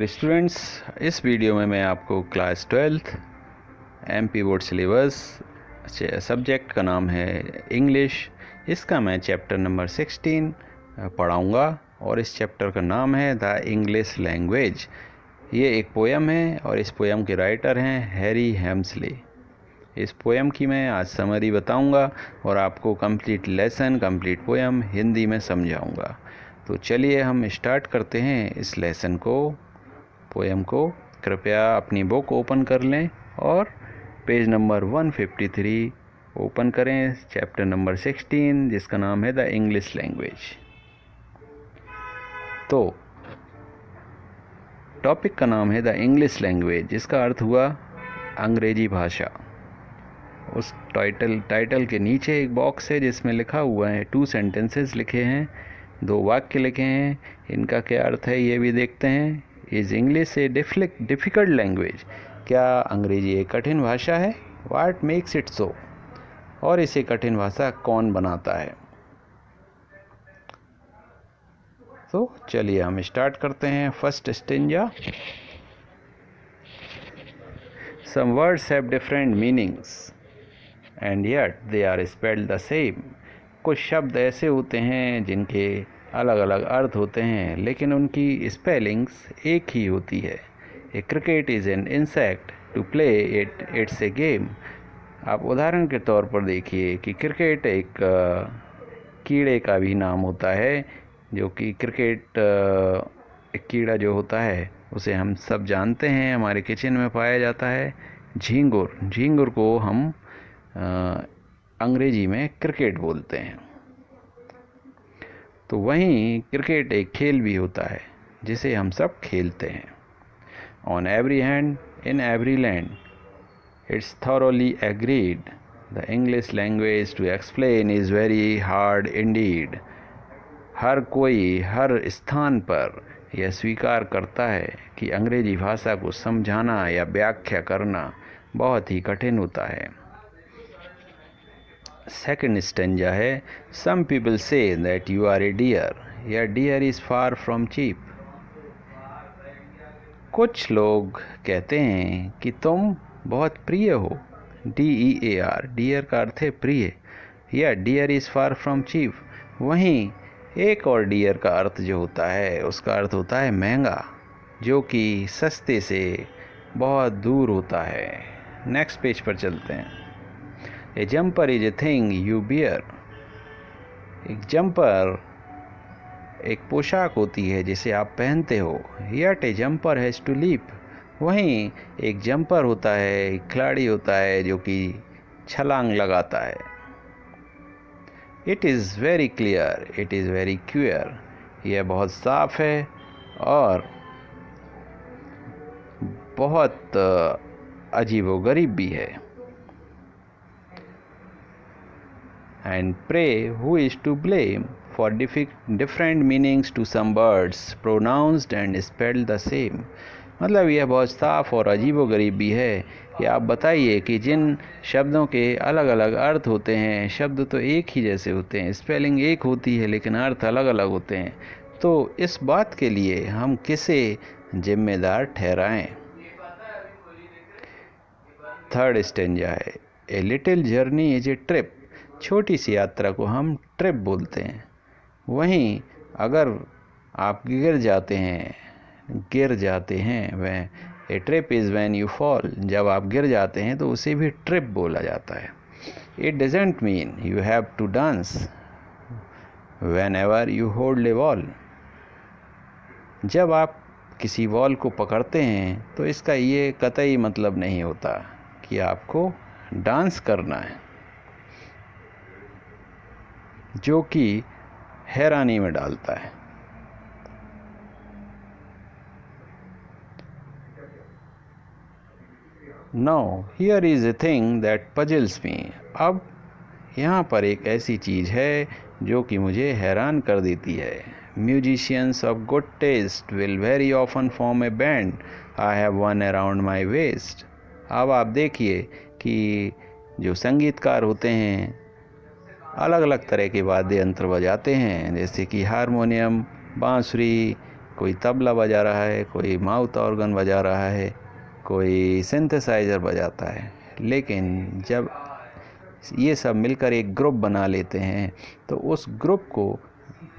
Dear students, इस video में मैं आपको class 12th MP board syllabus subject का नाम है इंग्लिश, इसका मैं चैप्टर नंबर 16 पढ़ाऊँगा और इस चैप्टर का नाम है द इंग्लिश लैंग्वेज। ये एक पोयम है और इस पोयम के राइटर हैं हैरी हेम्सले। इस पोयम की मैं आज समरी बताऊंगा और आपको complete lesson, complete poem Hindi में समझाऊंगा। तो चलिए हम स्टार्ट करते हैं इस लेसन को, पोयम को। कृपया अपनी बुक ओपन कर लें और पेज नंबर 153 ओपन करें, चैप्टर नंबर 16 जिसका नाम है द इंग्लिश लैंग्वेज। तो टॉपिक का नाम है द इंग्लिश लैंग्वेज, जिसका अर्थ हुआ अंग्रेजी भाषा। उस टाइटल के नीचे एक बॉक्स है जिसमें लिखा हुआ है 2 सेंटेंसेस लिखे हैं, 2 वाक्य लिखे हैं। इनका क्या अर्थ है ये भी देखते हैं। Is English A difficult language? क्या अंग्रेजी एक कठिन भाषा है? What makes it so? और इसे कठिन भाषा कौन बनाता है? तो चलिए हम स्टार्ट करते हैं। First stanza. Some words have different meanings and yet they are spelled the same. कुछ शब्द ऐसे होते हैं जिनके अलग अलग अर्थ होते हैं लेकिन उनकी स्पेलिंग्स एक ही होती है। A cricket is an insect, to play it's a game. आप उदाहरण के तौर पर देखिए कि क्रिकेट एक कीड़े का भी नाम होता है, जो कि क्रिकेट एक कीड़ा जो होता है उसे हम सब जानते हैं, हमारे किचन में पाया जाता है। झींगुर को हम अंग्रेजी में क्रिकेट बोलते हैं। तो वहीं क्रिकेट एक खेल भी होता है जिसे हम सब खेलते हैं। On every hand in every land it's thoroughly agreed the English language to explain is very hard indeed. हर कोई हर स्थान पर यह स्वीकार करता है कि अंग्रेजी भाषा को समझाना या व्याख्या करना बहुत ही कठिन होता है। सेकंड स्टेंजा है, some people say that you are a deer, या dear is far from cheap. कुछ लोग कहते हैं कि तुम बहुत प्रिय हो। DEAR, डियर का अर्थ है प्रिय, या dear is far from cheap. वहीं एक और डियर का अर्थ जो होता है उसका अर्थ होता है महंगा, जो कि सस्ते से बहुत दूर होता है। नेक्स्ट पेज पर चलते हैं। A jumper is a thing you bear. एक जम्पर एक पोशाक होती है जिसे आप पहनते हो। Yet a jumper has to leap. वहीं एक जम्पर होता है, एक खिलाड़ी होता है जो कि छलांग लगाता है। It is very clear, it is very queer. यह बहुत साफ है और बहुत अजीबोगरीब भी है। And pray who is to blame for different meanings to some words pronounced and spelled the same. मतलब यह बहुत साफ और अजीबोगरीब भी है कि आप बताइए कि जिन शब्दों के अलग अलग अर्थ होते हैं, शब्द तो एक ही जैसे होते हैं, स्पेलिंग एक होती है लेकिन अर्थ अलग अलग होते हैं, तो इस बात के लिए हम किसे जिम्मेदार ठहराएं? थर्ड स्टेंजा है, a little journey is a trip. छोटी सी यात्रा को हम ट्रिप बोलते हैं। वहीं अगर आप गिर जाते हैं वह a trip is when you fall. जब आप गिर जाते हैं तो उसे भी ट्रिप बोला जाता है। It doesn't mean you have to dance whenever you hold a wall. जब आप किसी वॉल को पकड़ते हैं तो इसका ये कतई मतलब नहीं होता कि आपको डांस करना है, जो कि हैरानी में डालता है। Now here is a thing that puzzles me. अब यहाँ पर एक ऐसी चीज़ है जो कि मुझे हैरान कर देती है। Musicians of good taste will very often form a band. I have one around my waist. अब आप देखिए कि जो संगीतकार होते हैं अलग अलग तरह के वाद्य यंत्र बजाते हैं, जैसे कि हारमोनियम, बांसुरी, कोई तबला बजा रहा है, कोई माउथ ऑर्गन बजा रहा है, कोई सिंथेसाइज़र बजाता है। लेकिन जब ये सब मिलकर एक ग्रुप बना लेते हैं तो उस ग्रुप को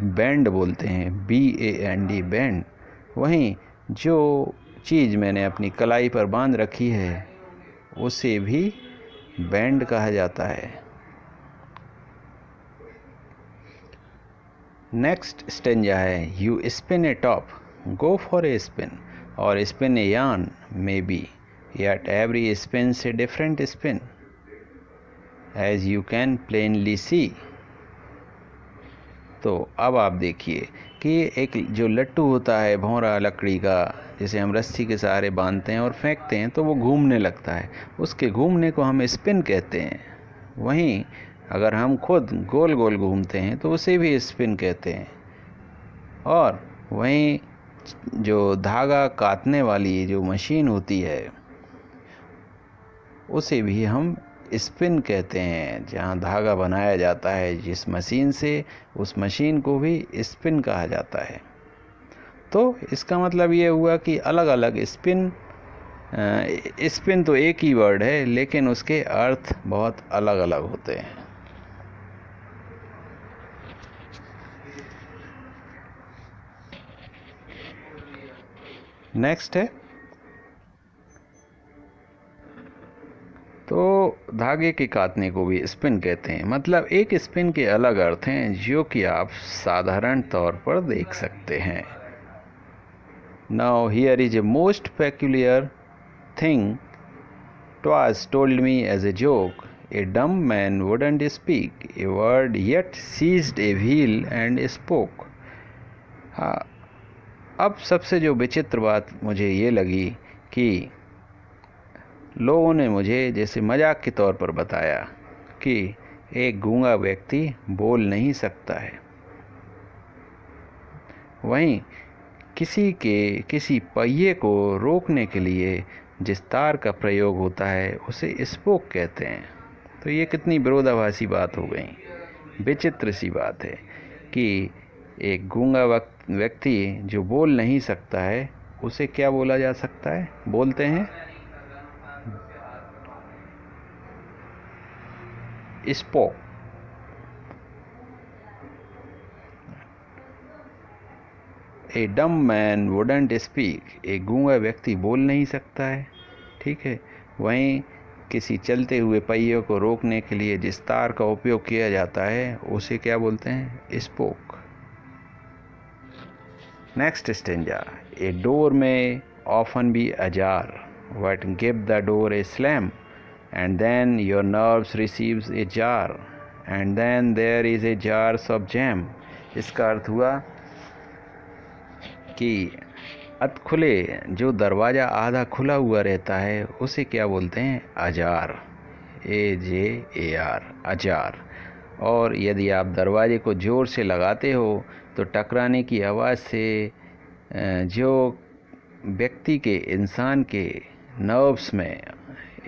बैंड बोलते हैं, BAND बैंड। वहीं जो चीज़ मैंने अपनी कलाई पर बांध रखी है उसे भी बैंड कहा जाता है। नेक्स्ट स्टेंजा है, you spin a top, go for a spin, और spin a yarn may be, yet every spins a different spin, as you can plainly see। तो अब आप देखिए कि एक जो लट्टू होता है भौरा लकड़ी का, जिसे हम रस्सी के सहारे बांधते हैं और फेंकते हैं तो वो घूमने लगता है, उसके घूमने को हम स्पिन कहते हैं। वहीं अगर हम खुद गोल गोल घूमते हैं तो उसे भी स्पिन कहते हैं। और वहीं जो धागा काटने वाली जो मशीन होती है उसे भी हम स्पिन कहते हैं। जहाँ धागा बनाया जाता है जिस मशीन से, उस मशीन को भी स्पिन कहा जाता है। तो इसका मतलब ये हुआ कि अलग अलग स्पिन तो एक ही वर्ड है लेकिन उसके अर्थ बहुत अलग अलग होते हैं। नेक्स्ट है, तो धागे के काटने को भी स्पिन कहते हैं। मतलब एक स्पिन के अलग अर्थ हैं जो कि आप साधारण तौर पर देख सकते हैं। Now here is a most peculiar thing, twas told me as a joke, a dumb man wouldn't speak a word yet seized a wheel and spoke। हाँ, अब सबसे जो विचित्र बात मुझे ये लगी कि लोगों ने मुझे जैसे मजाक के तौर पर बताया कि एक गूंगा व्यक्ति बोल नहीं सकता है, वहीं किसी पहिए को रोकने के लिए जिस तार का प्रयोग होता है उसे स्पोक कहते हैं। तो ये कितनी विरोधाभासी बात हो गई, विचित्र सी बात है कि एक गूंगा व्यक्ति जो बोल नहीं सकता है उसे क्या बोला जा सकता है, बोलते हैं स्पोक। ए डम मैन वुडंट स्पीक, एक गूंगा व्यक्ति बोल नहीं सकता है, ठीक है। वहीं किसी चलते हुए पहिए को रोकने के लिए जिस तार का उपयोग किया जाता है उसे क्या बोलते हैं, spoke. Next stanza, a door may often be ajar, but give the door a slam and then your nerves receives a jar and then there is a jars of jam। इसका अर्थ हुआ कि अध खुले जो दरवाज़ा आधा खुला हुआ रहता है उसे क्या बोलते हैं, अजार, AJAR, अजार। और यदि आप दरवाजे को ज़ोर से लगाते हो तो टकराने की आवाज़ से जो व्यक्ति के इंसान के नर्व्स में,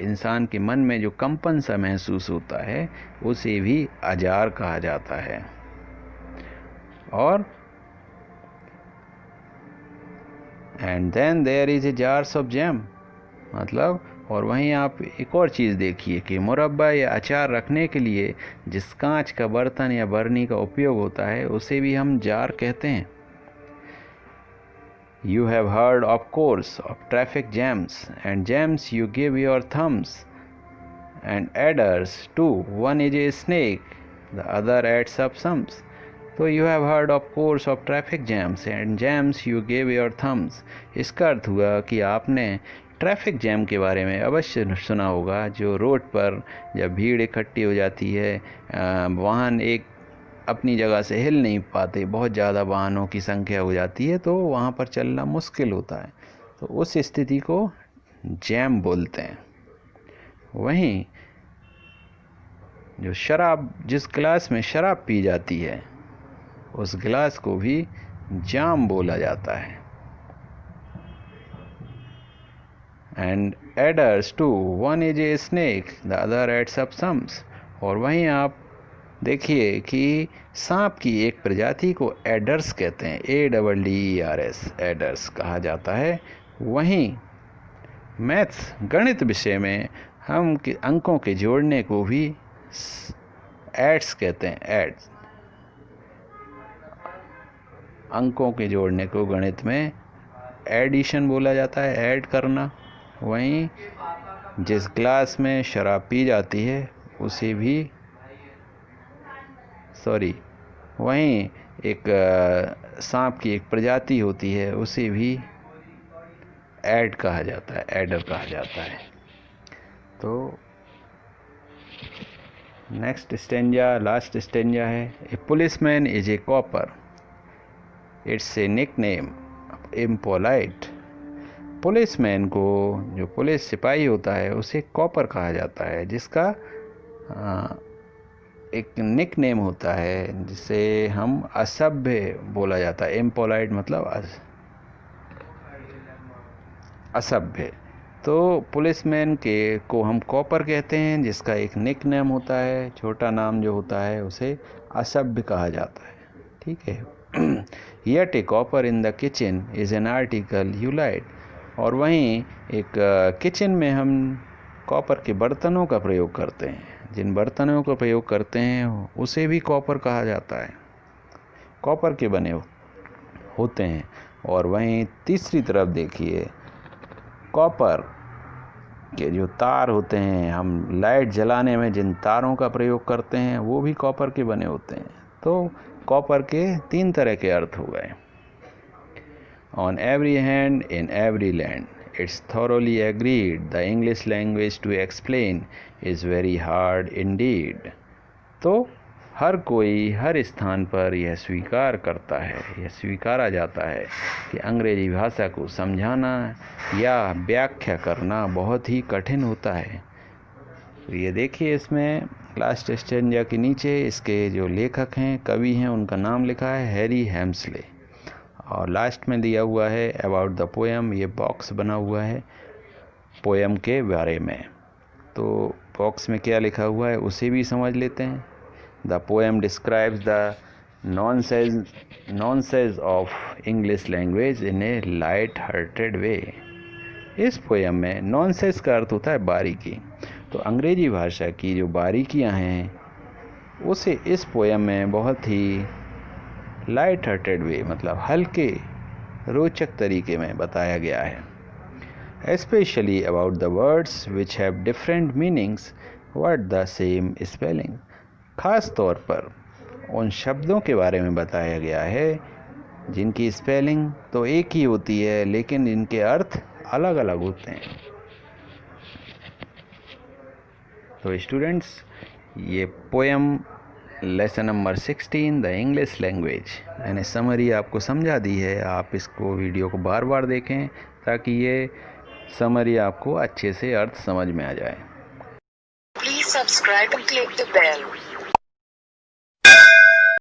इंसान के मन में जो कंपन सा महसूस होता है उसे भी अजार कहा जाता है। और and then there is a jars of jam, मतलब और वहीं आप एक और चीज़ देखिए कि मुरब्बा या अचार रखने के लिए जिस कांच का बर्तन या बरनी का उपयोग होता है उसे भी हम जार कहते हैं। You have heard, of course, of traffic jams, and jams you give your thumbs and adders too. One is a snake, the other adds up sums. So you have heard, of course, of traffic jams and jams you give your thumbs। इसका अर्थ हुआ कि आपने traffic jam के बारे में अवश्य सुना होगा, जो रोड पर जब भीड़ इकट्ठी हो जाती है, वाहन एक अपनी जगह से हिल नहीं पाते, बहुत ज़्यादा वाहनों की संख्या हो जाती है तो वहाँ पर चलना मुश्किल होता है, तो उस स्थिति को जैम बोलते हैं। वहीं जो शराब, जिस गिलास में शराब पी जाती है उस गिलास को भी जाम बोला जाता है। And adders two, one is a snake, the other adds up sums. और वहीं आप देखिए कि सांप की एक प्रजाति को एडर्स कहते हैं, ADDERS, एडर्स कहा जाता है। वहीं मैथ्स गणित विषय में हम अंकों के जोड़ने को भी एड्स कहते हैं, एड्स। अंकों के जोड़ने को गणित में एडिशन बोला जाता है, ऐड करना। वहीं जिस ग्लास में शराब पी जाती है उसे भी वहीं एक सांप की एक प्रजाति होती है, उसे भी ऐड कहा जाता है, एडर कहा जाता है। तो नेक्स्ट स्टेंजा, लास्ट स्टेंजा है, ए policeman is a copper, it's a nickname, impolite. Policeman को, जो पुलिस सिपाही होता है, उसे कॉपर कहा जाता है, जिसका एक निकनेम होता है, जिसे हम असभ्य बोला जाता है। इम्पोलाइट मतलब असभ्य। तो पुलिसमैन को हम कॉपर कहते हैं, जिसका एक निकनेम होता है, छोटा नाम जो होता है, उसे असभ्य कहा जाता है। ठीक है। Yet a copper in the kitchen is an article you light. और वहीं एक किचन में हम कॉपर के बर्तनों का प्रयोग करते हैं, जिन बर्तनों का प्रयोग करते हैं उसे भी कॉपर कहा जाता है, कॉपर के बने होते हैं। और वहीं तीसरी तरफ देखिए, कॉपर के जो तार होते हैं, हम लाइट जलाने में जिन तारों का प्रयोग करते हैं, वो भी कॉपर के बने होते हैं। तो कॉपर के 3 तरह के अर्थ हो गए। On every hand, in every land, it's thoroughly agreed the English language to explain is very hard indeed. तो हर कोई हर स्थान पर यह स्वीकार करता है, यह स्वीकारा जाता है कि अंग्रेजी भाषा को समझाना या व्याख्या करना बहुत ही कठिन होता है। तो ये देखिए, इसमें लास्ट स्टेंजा के नीचे इसके जो लेखक हैं, कवि हैं, उनका नाम लिखा है हैरी हेम्सले। और लास्ट में दिया हुआ है अबाउट द पोएम, ये बॉक्स बना हुआ है पोएम के बारे में। तो बॉक्स में क्या लिखा हुआ है उसे भी समझ लेते हैं। The poem describes the nonsense of English language in a light hearted way. इस पोएम में नॉनसेंस का अर्थ होता है बारीकी। तो अंग्रेजी भाषा की जो बारीकियां हैं, उसे इस पोएम में बहुत ही लाइट हार्टेड वे, मतलब हल्के रोचक तरीके में बताया गया है। Specially about the words which have different meanings but the same spelling. ख़ास तौर पर उन शब्दों के बारे में बताया गया है जिनकी स्पेलिंग तो एक ही होती है, लेकिन इनके अर्थ अलग अलग होते हैं। तो स्टूडेंट्स, ये poem lesson number 16 the English language, मैंने समरी आपको समझा दी है। आप इसको वीडियो को बार बार देखें ताकि ये समरी आपको अच्छे से अर्थ समझ में आ जाए। Please subscribe and click the bell.